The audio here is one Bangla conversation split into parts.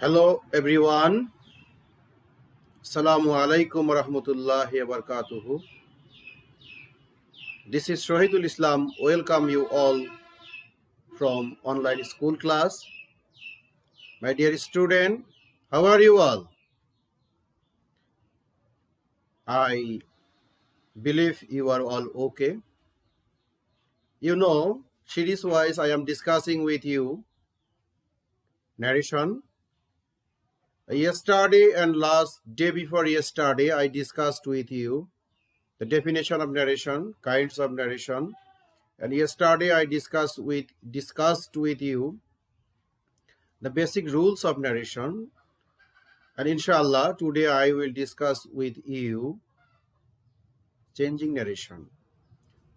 Hello everyone. Assalamu alaikum warahmatullahi wabarakatuh. This is Shahidul Islam. Welcome you all from online school class. My dear student, how are you all? I believe you are all okay. You know, series wise I am discussing with you narration. Yesterday and last day before yesterday I discussed with you the definition of narration, kinds of narration. And yesterday I discussed with you the basic rules of narration. And inshallah, today I will discuss with you changing narration.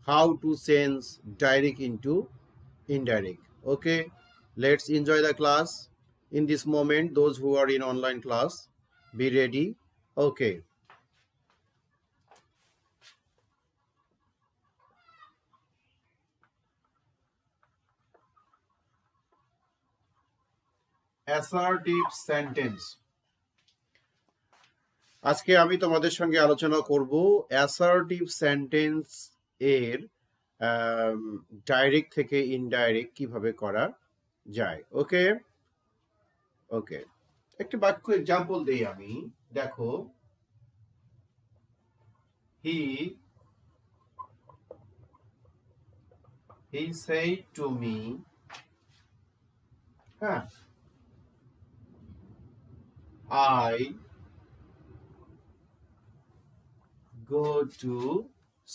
How to change direct into indirect. Okay, let's enjoy the class. In this moment, those who are in online class, be ready. Okay. Assertive sentence. আজকে আমি তোমাদের সঙ্গে আলোচনা করব অ্যাসার্টিভ সেন্টেন্স এর ডাইরেক্ট থেকে ইনডাইরেক্ট কিভাবে করা যায়। ওকে ওকে, একটি বাক্য এক্সাম্পল দেই আমি। দেখো, হি said to me, হ্যাঁ, I go to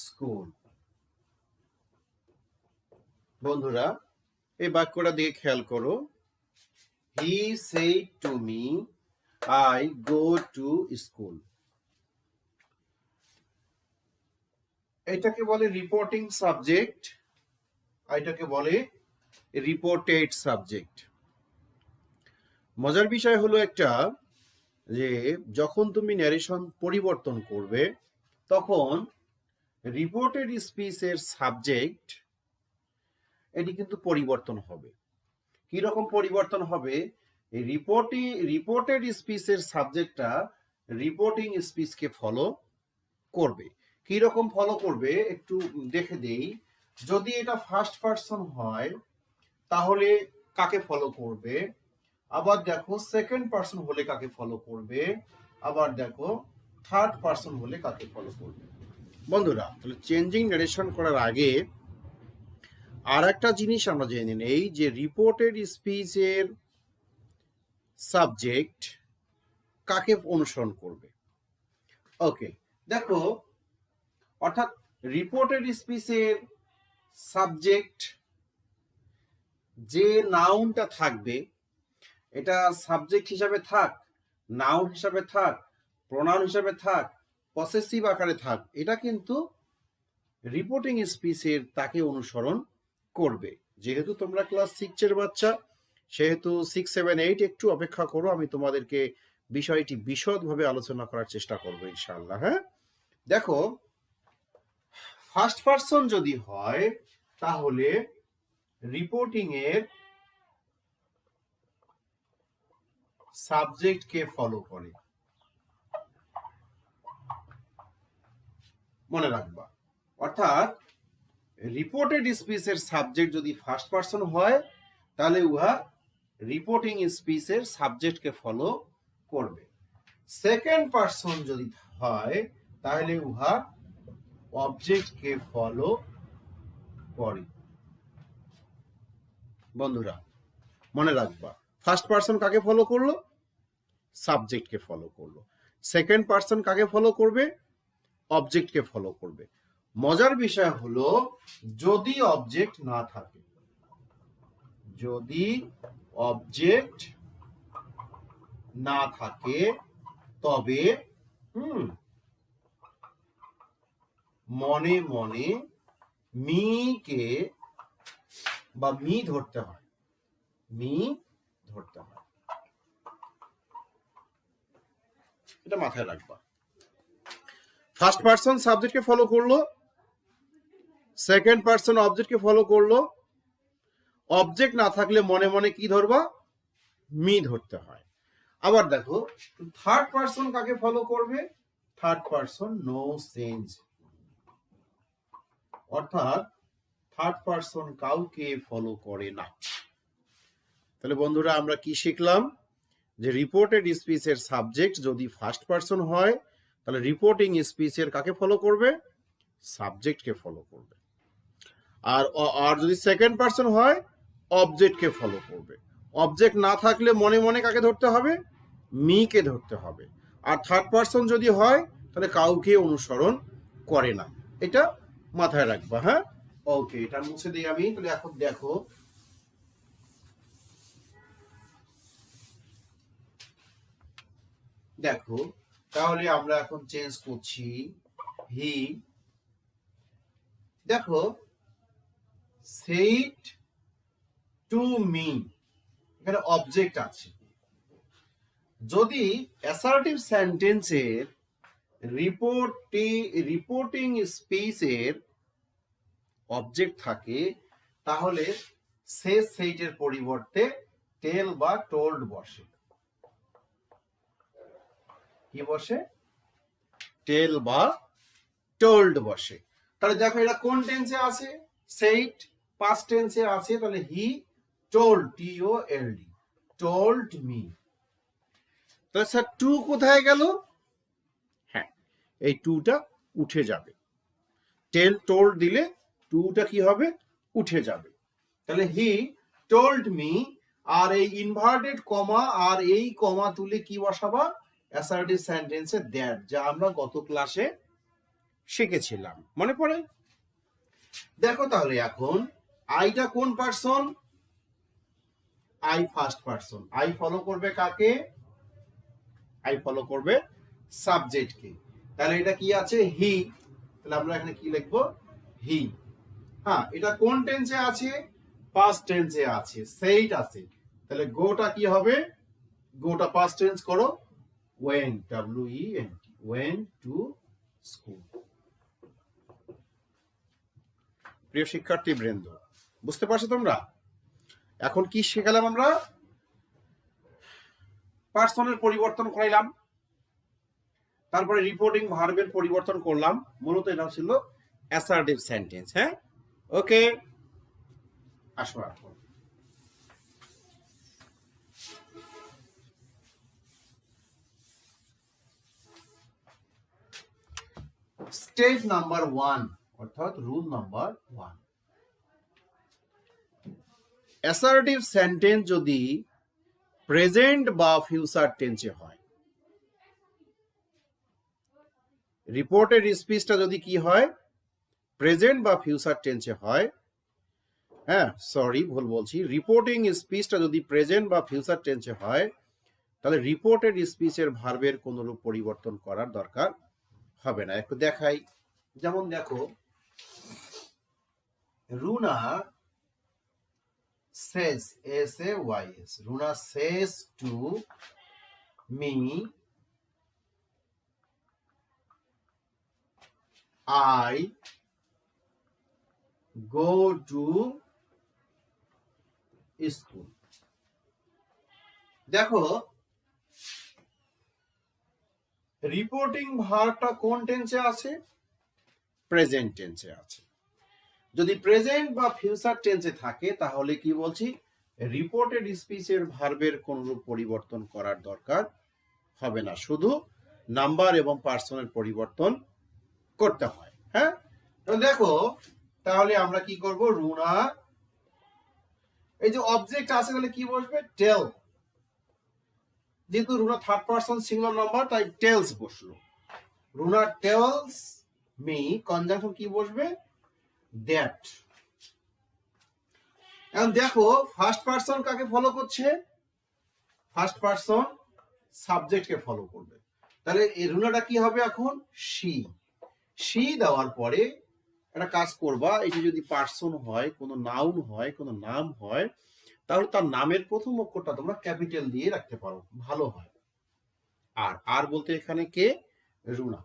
school. বন্ধুরা, এই বাক্যটা দিকে খেয়াল করো। He said to me, I go to school. এটাকে বলে রিপোর্টিং সাবজেক্ট, এটাকে বলে রিপোর্টেড সাবজেক্ট। মজার বিষয় হলো একটা, যে যখন তুমি ন্যারেশন পরিবর্তন করবে তখন রিপোর্টেড স্পিচের সাবজেক্ট এটি কিন্তু পরিবর্তন হবে। কি রকম পরিবর্তন হবে? রিপোর্টেড স্পিচের সাবজেক্টটা রিপোর্টিং স্পিচকে ফলো করবে। কি রকম ফলো করবে একটু দেখে দেই। যদি এটা ফার্স্ট পারসন হয় তাহলে কাকে ফলো করবে, আবার দেখো সেকেন্ড পারসন হলে কাকে ফলো করবে, আবার দেখো থার্ড পারসন হলে কাকে ফলো করবে। বন্ধুরা, তাহলে চেঞ্জিং নারেশন করার আগে আর একটা জিনিস আমরা জেনে নেই, যে রিপোর্টেড স্পিচের সাবজেক্ট কাকে অনুসরণ করবে। ওকে, দেখো, অর্থাৎ রিপোর্টেড স্পিচের সাবজেক্ট যে নাউনটা থাকবে, এটা সাবজেক্ট হিসাবে থাক, নাউন হিসাবে থাক, প্রোনাউন হিসাবে থাক, পসেসিভ আকারে থাক, এটা কিন্তু রিপোর্টিং স্পিচের তাকে অনুসরণ করবে। যেহেতু তোমরা ক্লাস 6 এর বাচ্চা, সেহেতু 6, 7, 8 একটু অপেক্ষা করো, আমি তোমাদেরকে বিষয়টি বিশদভাবে আলোচনা করার চেষ্টা করবো ইনশাআল্লাহ। হ্যাঁ, দেখো, ফার্স্ট পারসন যদি হয় তাহলে রিপোর্টিং এর সাবজেক্ট কে ফলো করে, মনে রাখবা। অর্থাৎ রিপোর্টেড স্পিচের সাবজেক্ট যদি ফার্স্ট পারসন হয় তাহলে উহা রিপোর্টিং স্পিচের সাবজেক্টকে ফলো করবে। সেকেন্ড পারসন যদি হয় তাহলে উহা অবজেক্টকে ফলো করে। বন্ধুরা, মনে রাখবা, ফার্স্ট পারসন কাকে ফলো করলো? সাবজেক্টকে ফলো করলো। সেকেন্ড পারসন কাকে ফলো করবে? অবজেক্টকে ফলো করবে। মজার বিষয় হলো, যদি অবজেক্ট না থাকে, যদি অবজেক্ট না থাকে তবে মনে মনে মিকে বা মি ধরতে হয়, মি ধরতে হয়। এটা মাথায় রাখবা। ফার্স্ট পারসন সাবজেক্টকে ফলো করলো, সেকেন্ড পারসন অবজেক্টকে ফলো করলো। অবজেক্ট না থাকলে মনে মনে কি ধরবা? মি ধরতে হয়। আবার দেখো থার্ড পারসন কাকে ফলো করবে, থার্ড পারসন নো চেঞ্জ, অর্থাৎ থার্ড পারসন কাউকে ফলো করে না। তাহলে বন্ধুরা আমরা কি শিখলাম, যে রিপোর্টেড স্পিচের সাবজেক্ট যদি ফার্স্ট পারসন হয় তাহলে রিপোর্টিং স্পিচের কাকে ফলো করবে, সাবজেক্টকে ফলো করবে। আর আর যদি সেকেন্ড পারসন হয় অবজেক্টকে ফলো করবে। অবজেক্ট না থাকলে মনে মনে কাকে ধরতে হবে, মিকে ধরতে হবে। আর থার্ড পারসন যদি হয় তাহলে কাউকে অনুসরণ করে না, এটা মাথায় রাখবা। হ্যাঁ, ওকে, এটা মুছে দিই আমি। তাহলে এখন দেখো, দেখো তাহলে আমরা এখন চেঞ্জ করছি হি। দেখো said to me, এখানে অবজেক্ট আছে। যদি অ্যাসার্টিভ সেন্টেন্সের রিপোর্টিং স্পিচের অবজেক্ট থাকে তাহলে says said এর পরিবর্তে টেল বা টোল্ড বসে। কি বসে, টেল বা টোল্ড বসে। তাহলে দেখো এটা কোন টেন্সে আছে, said পাস্ট টেন্সে আছে, তাহলে হি told, TOLD, told me। তাহলে স্যার টু কোথায় গেল, হ্যাঁ এই টুটা উঠে যাবে, টেল টোল্ড দিলে টুটা কি হবে, উঠে যাবে। তাহলে হি told me, আর এই ইনভার্টেড কমা আর এই কমা তুলে কি বসাবা, অ্যাসার্টিভ সেন্টেন্সে দ্যাট, যা আমরা গত ক্লাসে শিখেছিলাম, মনে পড়ে। দেখো তাহলে এখন আইটা কোন person, I first person. I follow করবে কাকে, আই ফলো করবে সাবজেক্টকে। তাহলে এটা কি আছে, হি। তাহলে আমরা এখানে কি লিখবো, হি। হ্যাঁ, এটা কোন টেন্সে আছে, পাস্ট টেন্সে আছে, সেইট আছে। তাহলে গোটা কি হবে, গোটা পাস্ট টেন্স করো, when, WENT, went to school. প্রিয় শিক্ষার্থী বৃন্দ, বুঝতে পারছো তোমরা? এখন কি শেখালাম আমরা, পার্সনের পরিবর্তন করাইলাম, তারপরে রিপোর্টিং ভার্বের পরিবর্তন করলাম। মূলত এটা ছিল অ্যাসার্টিভ সেন্টেন্স। হ্যাঁ, ওকে, আসো এখন স্টেপ নাম্বার 1, অর্থাৎ রুল নাম্বার 1। অ্যাসার্টিভ সেন্টেন্স যদি প্রেজেন্ট বা ফিউচার টেন্সে হয়, রিপোর্টেড স্পিচটা যদি কি হয়, প্রেজেন্ট বা ফিউচার টেন্সে হয়, হ্যাঁ সরি ভুল বলছি, রিপোর্টিং স্পিচটা যদি প্রেজেন্ট বা ফিউচার টেন্সে হয় তাহলে রিপোর্টেড স্পিচের ভার্বের কোনো রূপ পরিবর্তন করার দরকার হবে না। একটু দেখাই, যেমন দেখো, Runa says, SAYS, Runa says to me, I go to school। দেখো রিপোর্টিং ভার্বটা কোন টেন্সে আছে, প্রেজেন্ট টেন্সে আছে। যদি প্রেজেন্ট বা ফিউচার টেন্সে থাকে তাহলে কি বলছি, রিপোর্টেড স্পিচের ভার্বের কোন রূপ পরিবর্তন করার দরকার হবে না, শুধু নাম্বার এবং পার্সনের পরিবর্তন করতে হয়। হ্যাঁ, দেখো তাহলে আমরা কি করব, রুনা, এই যে অবজেক্ট আছে তাহলে কি বসবে, টেল। যেহেতু Runa third person singular number তাই টেলস বসলো। রুনা টেলস মি, কনজাংশন কি বসবে, দ্যাট। এখন দেখো ফার্স্ট পারসন কাকে ফলো করছে, ফার্স্ট পারসন সাবজেক্টকে ফলো করবে। তাহলে এই রুনাটা কি হবে এখন, শি। শি দেওয়ার পরে একটা কাজ করবা, এটা যদি পার্সন হয়, কোনো নাউন হয়, কোনো নাম হয়, তাহলে তার নামের প্রথম অক্ষরটা তোমরা ক্যাপিটাল দিয়ে রাখতে পারো, ভালো হয়। আর আর বলতে এখানে কে, রুনা।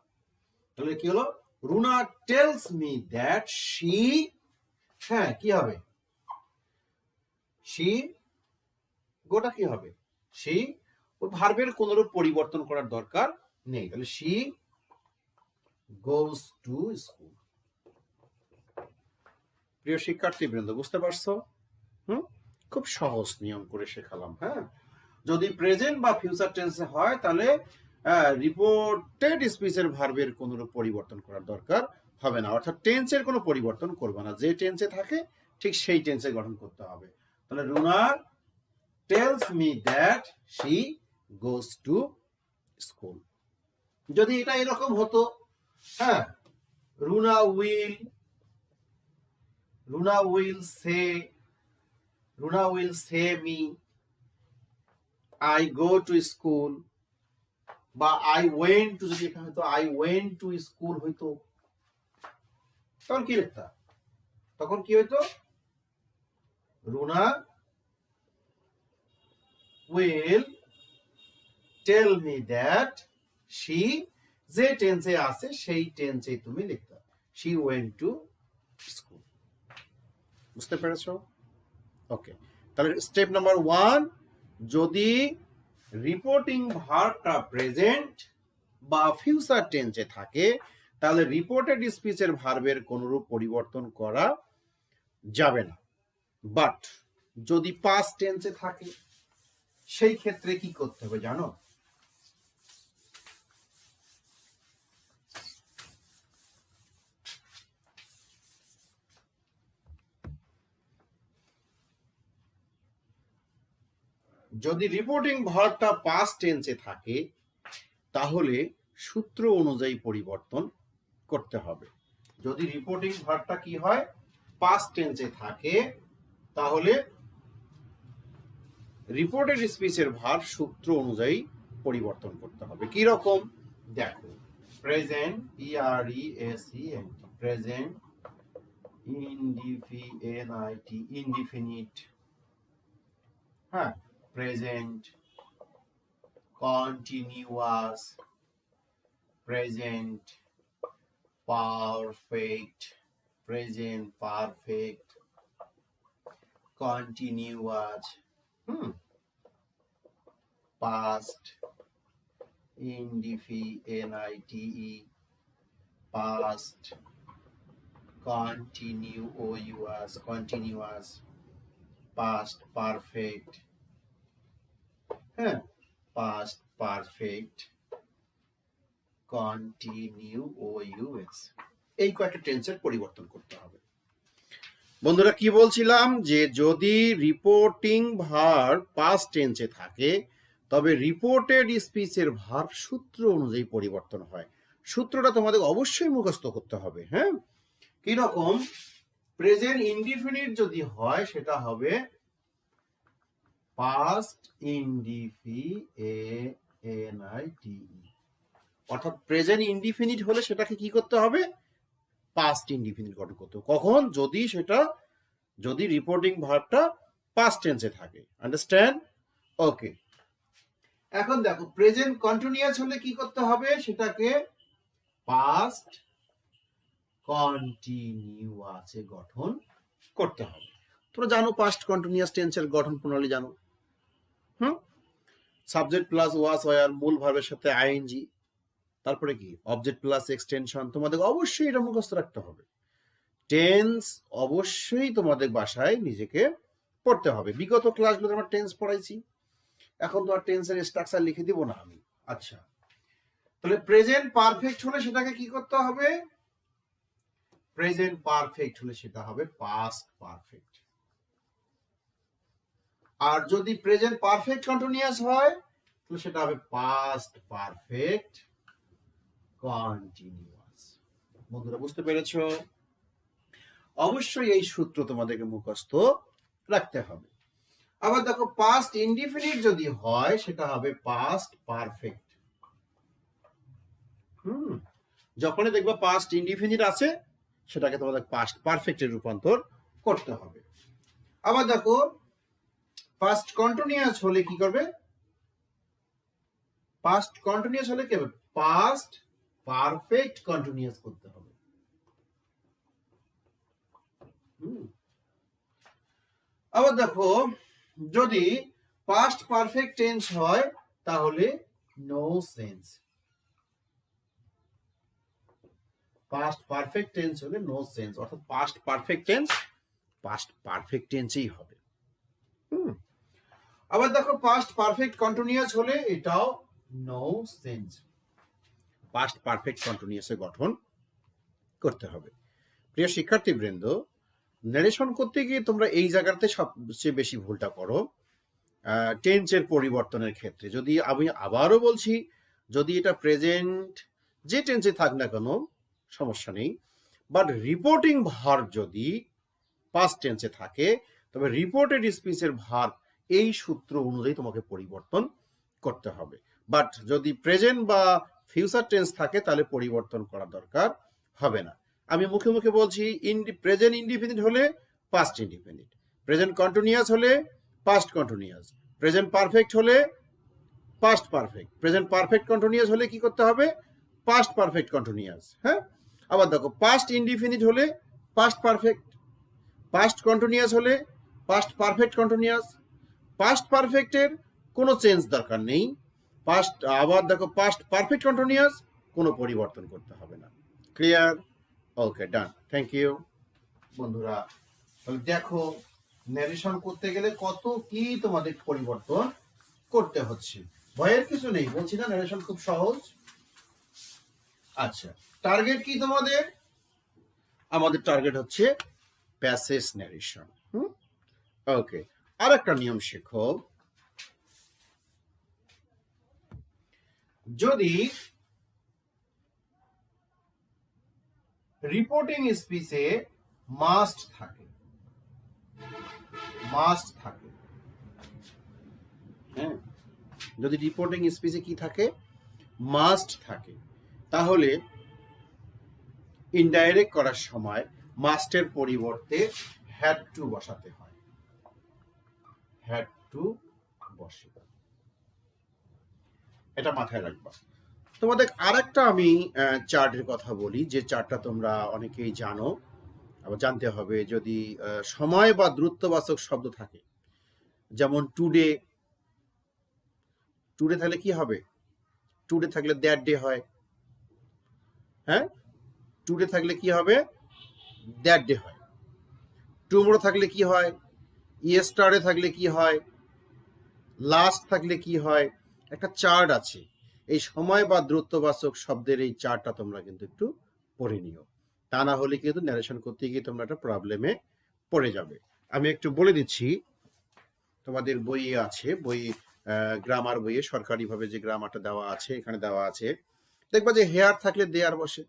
তাহলে কি হলো, Runa tales me that she, হ্যাঁ কি হবে, শি, গোটা কি হবে, শি ভার্বের কোনরূপ পরিবর্তন করার দরকার নেই। তাহলে she goes to school। প্রিয় শিক্ষার্থীবৃন্দ, বুঝতে পারছো? খুব সহজ নিয়ম করে শেখালাম। হ্যাঁ, যদি প্রেজেন্ট বা ফিউচার টেন্সে হয় তাহলে রিপোর্টেড স্পিচের ভার্বের কোনরূপ পরিবর্তন করার দরকার হবে না, অর্থাৎ টেন্সের কোনো পরিবর্তন করবে না, যে টেন্সে থাকে ঠিক সেই টেন্সে গঠন করতে হবে। তাহলে Runa tales me that she goes to school. যদি এটা এরকম হতো, হ্যাঁ, Runa will say me I go to school, বা I went to, যদি এখানে হতো I went to school হইতো, তখন কি লিখতা? তখন কি হইতো? Runa will tell me that she, যে টেন্সে আছে সেই টেন্সে তুমি লিখতা she went to school। বুঝতে পেরেছো? ওকে, তাহলে স্টেপ নাম্বার 1, যদি রিপোর্টিং ভার্বটা প্রেজেন্ট বা ফিউচার টেন্সে থাকে তাহলে রিপোর্টেড স্পিচের ভার্বের কোনরূপ পরিবর্তন করা যাবে না। বাট যদি পাস্ট টেন্সে থাকে সেই ক্ষেত্রে কি করতে হবে জানো? যদি রিপোর্টিং ভার্বটা পাস্ট টেন্সে থাকে তাহলে সূত্র অনুযায়ী পরিবর্তন করতে হবে। যদি রিপোর্টিং ভার্বটা কি হয়, পাস্ট টেন্সে থাকে, তাহলে রিপোর্টেড স্পিচের ভার্ব সূত্র অনুযায়ী পরিবর্তন করতে হবে। কি রকম দেখো, প্রেজেন্ট PRESENT, প্রেজেন্ট ইনডিফিনিট, হ্যাঁ, present continuous, present perfect, present perfect, continuous, past indefinite, past continuous, past perfect, হ্যাঁ, past perfect, continuous, এই কয়েকটা টেন্সের পরিবর্তন করতে হবে। বন্ধুরা কি বলছিলাম, যে যদি রিপোর্টিং ভার্ব পাস্ট টেন্সে থাকে তবে রিপোর্টেড স্পিচের ভার্ব সূত্র অনুযায়ী পরিবর্তন হয়। সূত্রটা তোমাদের অবশ্যই মুখস্থ করতে হবে। হ্যাঁ, কি রকম? প্রেজেন্ট ইনডিফিনিট যদি হয় সেটা হবে পাস্ট ইনডিফিনিট, অর্থাৎ প্রেজেন্ট ইনডিফিনিট হলে সেটাকে কি করতে হবে? পাস্ট ইনডিফিনিট গঠন করতে হবে। কখন? যদি রিপোর্টিং ভার্বটা পাস্ট টেন্সে থাকে। আন্ডারস্ট্যান্ড? ওকে, এখন দেখো প্রেজেন্ট কন্টিনিউয়াস হলে কি করতে হবে? সেটাকে পাস্ট কন্টিনিউয়াসে গঠন করতে হবে। তোমরা জানো পাস্ট কন্টিনিউয়াস টেন্সের গঠন প্রণালী জানো। সাবজেক্ট প্লাস ওয়াজ ওয়্যার, মূল ভার্বের সাথে আইএনজি, তারপরে কি অবজেক্ট প্লাস এক্সটেনশন। তোমাদের অবশ্যই এটা মুখস্থ রাখতে হবে। টেন্স অবশ্যই তোমাদের বাসায় নিজেকে পড়তে হবে। বিগত ক্লাসগুলোতে আমরা টেন্স পড়াইছি, এখন তো আর টেন্সের স্ট্রাকচার লিখে দিব না আমি। আচ্ছা, তাহলে প্রেজেন্ট পারফেক্ট হলে সেটাকে কি করতে হবে? প্রেজেন্ট পারফেক্ট হলে সেটা হবে পাস্ট পারফেক্ট। আর যদি প্রেজেন্ট পারফেক্ট কন্টিনিউয়াস হয় তাহলে সেটা হবে পাস্ট পারফেক্ট কন্টিনিউয়াস। বন্ধুরা বুঝতে পেরেছো? অবশ্যই এই সূত্র তোমাদেরকে মুখস্থ রাখতে হবে। আবার দেখো পাস্ট ইনডিফিনিট যদি হয় সেটা হবে পাস্ট পারফেক্ট। যখনই দেখবা পাস্ট ইনডিফিনিট আছে সেটাকে তোমাদের পাস্ট পারফেক্টে রূপান্তর করতে হবে। আবার দেখো পাস্ট কন্টিনিউয়াস হলে কি করবে? পাস্ট কন্টিনিউয়াস হলে কি হবে? পাস্ট পারফেক্ট কন্টিনিউয়াস করতে হবে। আবার দেখো যদি পাস্ট পারফেক্ট টেন্স হয় তাহলে no sense. Past perfect tense হলে নো সেন্স, অর্থাৎ পাস্ট পারফেক্ট টেন্সই হবে। আবার দেখো পাস্ট পারফেক্ট কন্টিনিউয়াস হলে এটাও নো সেন্স। পাস্ট পারফেক্ট কন্টিনিউয়াসে গঠন করতে হবে। প্রিয় শিক্ষার্থীবৃন্দ, ন্যারেশন করতে গিয়ে তোমরা এই জায়গাতে সবচেয়ে বেশি ভুলটা করো টেন্সের পরিবর্তনের ক্ষেত্রে। যদি আমি আবারও বলছি, যদি এটা প্রেজেন্ট যে টেন্সে থাক না কেন সমস্যা নেই, বাট রিপোর্টিং ভার্ব যদি পাস্ট টেন্সে থাকে, তবে রিপোর্টেড স্পিচের ভার্ব এই সূত্র অনুযায়ী তোমাকে পরিবর্তন করতে হবে। বাট যদি প্রেজেন্ট বা ফিউচার টেন্স থাকে তাহলে পরিবর্তন করা দরকার হবে না। আমি মুখে মুখে বলছি, প্রেজেন্ট ইনডিফিনিট হলে পাস্ট ইনডিফিনিট, প্রেজেন্ট কন্টিনিউয়াস হলে পাস্ট কন্টিনিউয়াস, প্রেজেন্ট পারফেক্ট হলে past perfect, present perfect continuous হলে কি করতে হবে? Past perfect continuous. হ্যাঁ, আবার দেখো পাস্ট ইনডিফিনিট হলে পাস্ট পারফেক্ট, পাস্ট কন্টিনিউয়াস হলে পাস্ট পারফেক্ট কন্টিনিউয়াস। পাস্ট পারফেক্টের কোনো চেঞ্জ দরকার নেই। পাস্ট, আবার দেখো পাস্ট পারফেক্ট কন্টিনিউয়াস, কোনো পরিবর্তন করতে হবে না। Clear? Okay, done, thank you বন্ধুরা। দেখো ন্যারেশন করতে গেলে কত কি তোমাদের পরিবর্তন করতে হচ্ছে। ভয়ের কিছু নেই, বলছি না ন্যারেশন খুব সহজ। আচ্ছা, টার্গেট কি তোমাদের? আমাদের টার্গেট হচ্ছে প্যাসেজ ন্যারেশন। ওকে, আর একটা নিয়ম শেখো। যদি রিপোর্টিং স্পিচে মাস্ট থাকে, হ্যাঁ, যদি রিপোর্টিং স্পিচে কি থাকে? মাস্ট থাকে, তাহলে ইনডাইরেক্ট করার সময় মাস্টের পরিবর্তে হ্যাড টু বসাতে হয়। হ্যাড টু বসে, এটা মাথায় রাখবা। তোমাদের আরেকটা আমি চার্টের কথা বলি, যে চার্টটা তোমরা অনেকেই জানো, আবার জানতে হবে। যদি সময় বা দ্রুতবাচক শব্দ থাকে, যেমন টুডে, টুডে থাকলে কি হবে? টুডে থাকলে দ্যাট ডে হয়। হ্যাঁ, টুডে থাকলে কি হবে? দ্যাট ডে হয়। টুমরো থাকলে কি হয়? ইয়েস্টারডে থাকলে কি হয়? লাস্ট থাকলে কি হয়? একটা চার্ট আছে। এই সময় বা দ্রুতবাচক শব্দের এই চার্টটা তোমরা কিন্তু একটু পড়ে নিও, তা না হলে কিন্তু ন্যারেশন করতে গিয়ে তোমরা একটা প্রবলেমে পড়ে যাবে। আমি একটু বলে দিচ্ছি, তোমাদের বইয়ে আছে, বই গ্রামার বইয়ে সরকারিভাবে যে গ্রামারটা দেওয়া আছে, এখানে দেওয়া আছে। দেখবা যে হেয়ার থাকলে দেয়ার বসে,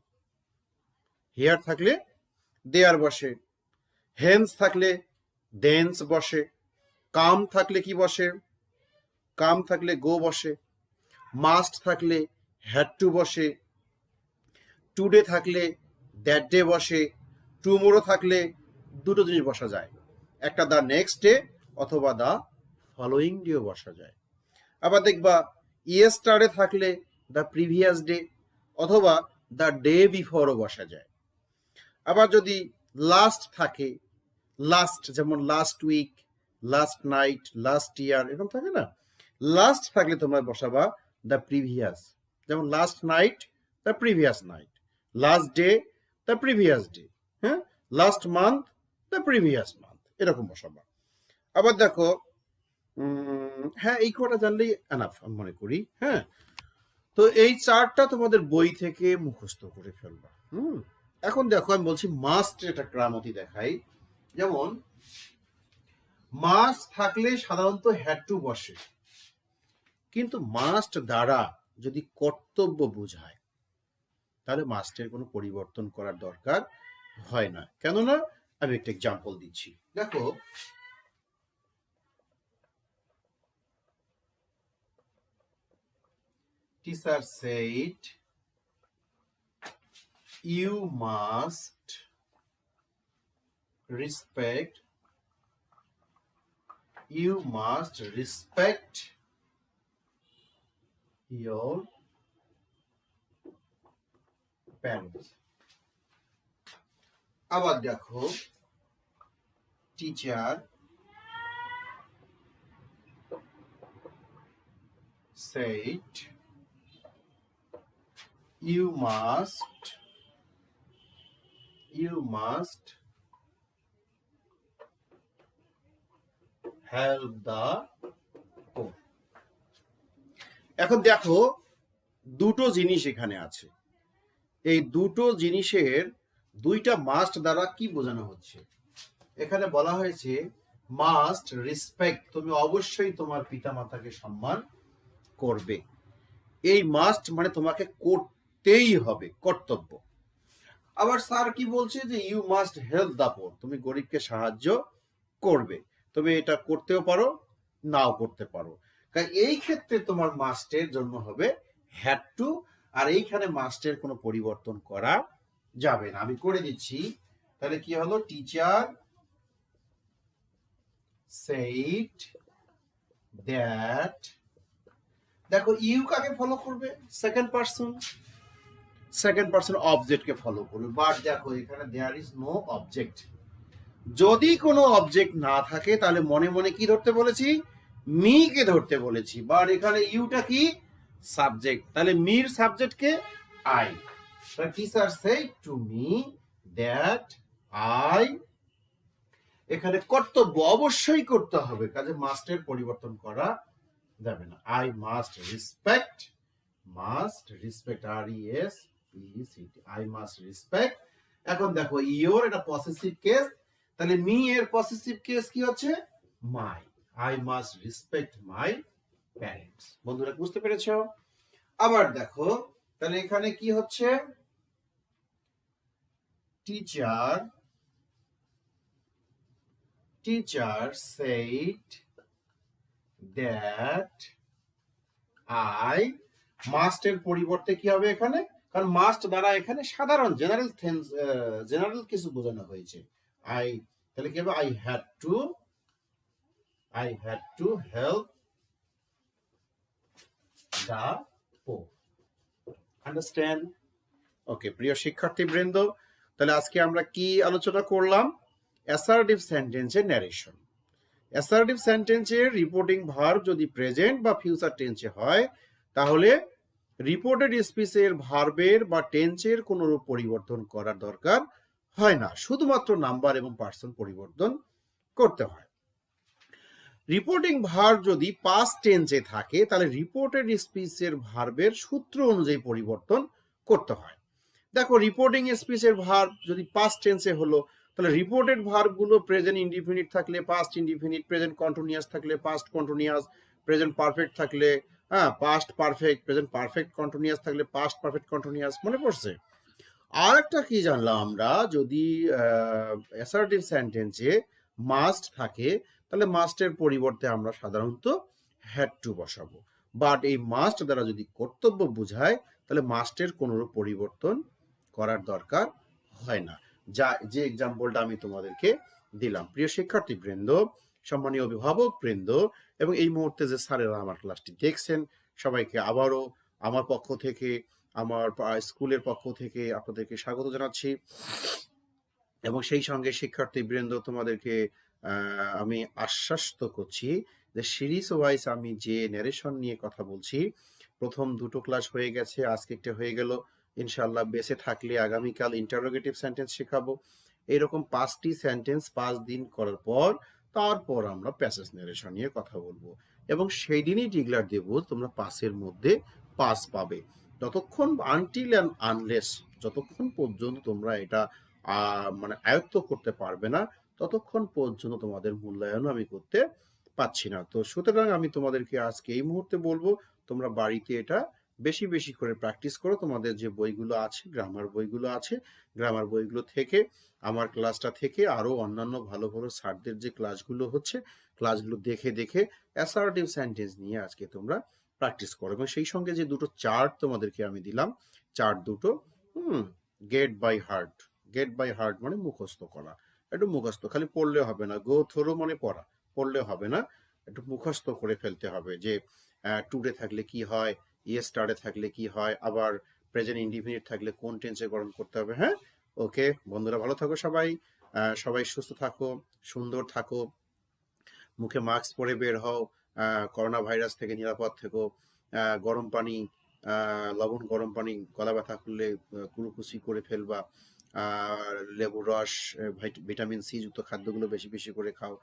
হেয়ার থাকলে দেয়ার বসে, হেন্স থাকলে দেন্স বসে, কাম থাকলে কি বসে? কাম থাকলে গো বসে, মাস্ট থাকলে হ্যাড টু বসে, টুডে থাকলে দ্যাট ডে বসে, টুমোরো থাকলে দুটো জিনিস বসা যায়, একটা দা নেক্সট ডে অথবা দা ফলোয়িং ডেও বসা যায়। আবার দেখবা ইয়েস্টারডে থাকলে দা প্রিভিয়াস ডে অথবা দা ডে বিফোরও বসা যায়। আবার যদি লাস্ট থাকে, লাস্ট যেমন last week, last night, last year, এরকম থাকে না, লাস্ট থাকলে তোমরা বসাবা দ্য প্রিভিয়াস, যেমন last night the previous night, last day the previous day, হ্যাঁ, last month the previous month, এরকম বসাবা। আবার দেখো, হ্যাঁ, এই কটা জানলেই এনাফ আমি মনে করি। হ্যাঁ, তো এই চার্টটা তোমাদের বই থেকে মুখস্থ করে ফেলবা। এখন দেখো আমি বলছি মাস্ট, এটা গ্রামতি দেখাই। যেমন মাস্ট থাকলে সাধারণত হ্যাড টু বসে, কিন্তু মাস্ট দ্বারা যদি কর্তব্য বোঝায় তাহলে মাস্টের কোনো পরিবর্তন করার দরকার হয় না। কেননা আমি একটা এক্সাম্পল দিচ্ছি, দেখো teacher said you must respect your parents. আবার দেখো teacher said you must help the poor. এখন দেখো দুটো জিনিস এখানে আছে, এই দুটো জিনিসের দুইটা মাস্ট দ্বারা কি বোঝানো হচ্ছে। এখানে বলা হয়েছে মাস্ট রেসপেক্ট, তুমি অবশ্যই তোমার পিতামাতাকে সম্মান করবে। এই মাস্ট মানে তোমাকে করতেই হবে, কর্তব্য। আবার স্যার কি বলছে যে you must help the poor, তুমি গরিবকে সাহায্য করবে। তুমি এটা করতেও পারো, নাও করতে পারো। কারণ এই ক্ষেত্রে তোমার মাস্টের জন্য হবে হ্যাড টু, আর এইখানে মাস্টের কোনো পরিবর্তন করা যাবে না। আমি করে দিচ্ছি, তাহলে কি হলো, টিচার said that, দেখো ইউ কাকে ফলো করবে, সেকেন্ড পারসন অবজেক্টকে ফলো করবে। বাট দেখো এখানে দেয়ার ইজ নো অবজেক্ট। যদি কোনো অবজেক্ট না থাকে তাহলে মনে মনে কি ধরতে বলেছি, মি কে ধরতে বলেছি। বাট এখানে ইউটা কি, সাবজেক্ট, তাহলে মির সাবজেক্টকে I. Teacher said to me that I, এখানে কর্তব্য অবশ্যই করতে হবে, কাজে মাস্টের পরিবর্তন করা যাবে না। I must respect, R E S P C T, I must respect. এখন দেখো ইওর এটা পসেসিভ কেস, তাহলে মি এর পসেসিভ কেস কি হচ্ছে, my. I must respect my parents. বন্ধুরা বুঝতে পেরেছো? আবার দেখো তাহলে এখানে কি হচ্ছে, টিচার said that I, মাস্টের পরিবর্তে কি হবে এখানে, কারণ মাস্ট দ্বারা এখানে সাধারণ জেনারেল কিছু বোঝানো হয়েছে। আই, তাহলে কি হবে, I had to help the poor. Understand? Okay প্রিয় শিক্ষার্থী বৃন্দ, তাহলে আজকে আমরা কি আলোচনা করলাম, অ্যাসার্টিভ সেন্টেন্সের ন্যারেশন। অ্যাসার্টিভ সেন্টেন্সের রিপোর্টিং ভার্ব যদি প্রেজেন্ট বা ফিউচার টেন্সে হয় তাহলে রিপোর্টেড স্পিচের ভার্বের বা টেন্সের কোনো রূপ পরিবর্তন করার দরকার হয় না, শুধুমাত্র নাম্বার এবং পার্সন পরিবর্তন করতে হয়। রিপোর্টিং ভার্ব যদি পাস্ট টেন্সে থাকে তাহলে রিপোর্টেড স্পিচের ভার্বের সূত্র অনুযায়ী পরিবর্তন করতে হয়। দেখো রিপোর্টিং স্পিচের ভার্ব যদি পাস্ট টেন্সে হলো তাহলে রিপোর্টেড ভার্বগুলো প্রেজেন্ট ইনডিফিনিট থাকলে পাস্ট ইনডিফিনিট, প্রেজেন্ট কন্টিনিউয়াস থাকলে পাস্ট কন্টিনিউয়াস, প্রেজেন্ট পারফেক্ট থাকলে past perfect, present perfect continuous থাকলে পাস্ট পারফেক্ট কন্টিনিউয়াস। মনে পড়ছে? আর একটা কি জানলাম আমরা, যদি অ্যাসার্টিভ সেন্টেন্সে মাস্ট থাকে তাহলে মাস্টের পরিবর্তে আমরা সাধারণত হ্যাড টু বসাবো। বাট এই মাস্ট দ্বারা যদি কর্তব্য বোঝায় তাহলে মাস্টের কোনো পরিবর্তন করার দরকার হয় না, যা যে এক্সাম্পলটা আমি তোমাদেরকে দিলাম। প্রিয় শিক্ষার্থী বৃন্দ, সম্মানীয় অভিভাবক বৃন্দ এবং এই মুহূর্তে যে স্যারেরা আমার ক্লাসটি দেখছেন, সবাইকে আবারও আমার পক্ষ থেকে, আমার স্কুলের পক্ষ থেকে আপনাদেরকে স্বাগত জানাচ্ছি। এবং সেই সঙ্গে শিক্ষার্থী বৃন্দ তোমাদেরকে আমি আশ্বাস্ত করছি যে সিরিজ ওয়াইজ আমি যে ন্যারেশন নিয়ে কথা বলছি, প্রথম দুটো ক্লাস হয়ে গেছে, আজকে একটা হয়ে গেল, ইনশাল্লাহ বেঁচে থাকলে আগামীকাল ইন্টারোগেটিভ সেন্টেন্স শেখাবো। এইরকম 5টি সেন্টেন্স 5 দিন করার পর তারপর আমরা প্যাসেজ ন্যারেশন নিয়ে কথা বলবো এবং সেই দিনই ডিক্লার দেব তোমরা পাসের মধ্যে পাস পাবে। যতক্ষণ আনটিল অ্যান্ড আনলেস, যতক্ষণ পর্যন্ত তোমরা এটা মানে আয়ত্ত করতে পারবে না ততক্ষণ পর্যন্ত তোমাদের মূল্যায়নও আমি করতে পাচ্ছি না। তো সুতরাং আমি তোমাদেরকে আজকে এই মুহূর্তে বলবো তোমরা বাড়িতে এটা বেশি বেশি করে প্র্যাকটিস করো। তোমাদের যে বইগুলো আছে, গ্রামার বইগুলো আছে, গ্রামার বইগুলো থেকে, আমার ক্লাসটা থেকে আরো অন্যান্য ভালো ভালো স্যারদের যে ক্লাসগুলো হচ্ছে, ক্লাসগুলো দেখে দেখে অ্যাসার্টিভ সেন্টেন্স নিয়ে আজকে তোমরা প্র্যাকটিস করো। এবং সেই সঙ্গে যে দুটো চার্ট তোমাদেরকে আমি দিলাম, চার্ট দুটো গেট বাই হার্ট মানে মুখস্থ করা। একটু মুখস্থ, খালি পড়লে হবে না, গো থ্রু মানে পড়া, পড়লে হবে না, একটু মুখস্থ করে ফেলতে হবে যে টুডে থাকলে কি হয়, ইয়েস্টারডে থাকলে কি হয়, আবার প্রেজেন্ট ইনডিফিনিট থাকলে কোন টেন্সে গঠন করতে হবে। হ্যাঁ, ওকে বন্ধুরা, ভালো থাকো সবাই, সবাই সুস্থ থাকো, সুন্দর থাকো, মুখে মাস্ক পরে বের হও, করোনা ভাইরাস থেকে নিরাপদ থেকো, গরম পানি, লবণ গরম পানি, গলা ব্যথা করলে কুলকুচি করে ফেলবা। আর লেবুর রস, ভিটামিন সি যুক্ত খাদ্যগুলো বেশি বেশি করে খাও।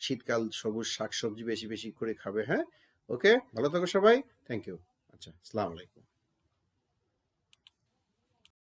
শীতকাল সবুজ শাকসবজি বেশি বেশি করে খাবে। হ্যাঁ, ওকে, ভালো থাকো সবাই। Thank you. আচ্ছা, আসসালামু আলাইকুম।